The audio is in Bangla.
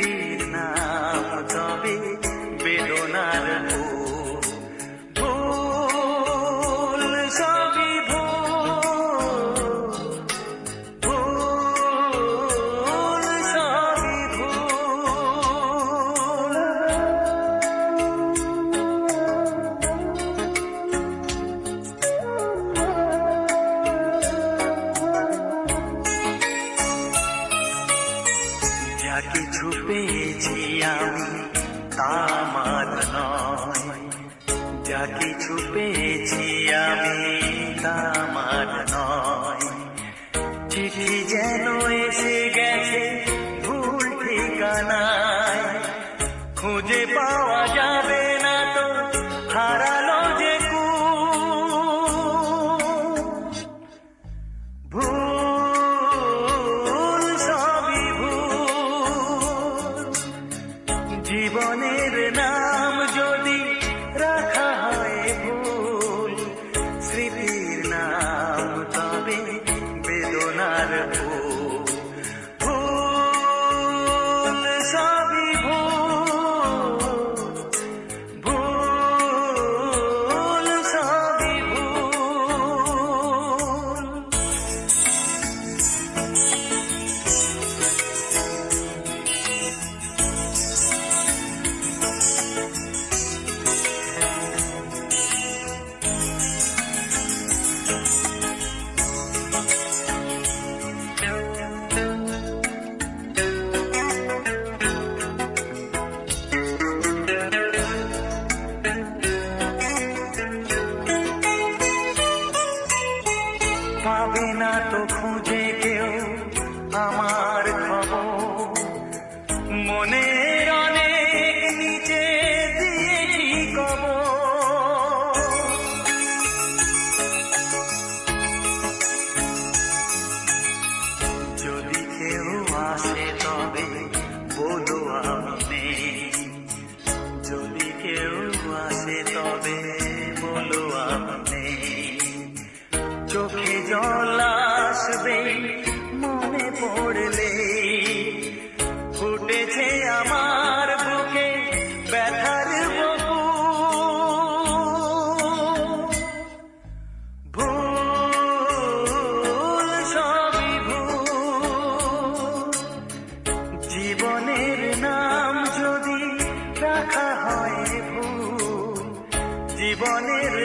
স্মৃতির নাম তবে বেদনার ভুল সবই ভুল সবই ভুল। যা কিছু পেয়েছি আমি তা আমার নয়, যা কিছু পেয়েছি আমি তা আমার নয়। চিঠি যেন এসে গেছে ভুল ঠিকানায়, খুঁজে পাওয়া যাবে না তো হারালো যে ভুল সবই ভুল। জীবনের নাম যদি রাখা হয় ভুল, স্মৃতির নাম তবে বেদনার ভুল। ভুল সবই ভুল, ভুল সবই ভুল। পাবে না তো খুঁজে কেউ আমার খবর, মনের অনেক নিচে দিয়েছি কবর। যদি কেউ আসে তবে বলো আমি নেই, যদি কেউ আসে তবে বলো আমি নেই। চোখে জল আসবে মনে পড়লে, ফুটেছে আমার বুকে ব্যথার ভুল সবই ভুল। জীবনের নাম যদি রাখা হয় ভুল, জীবনের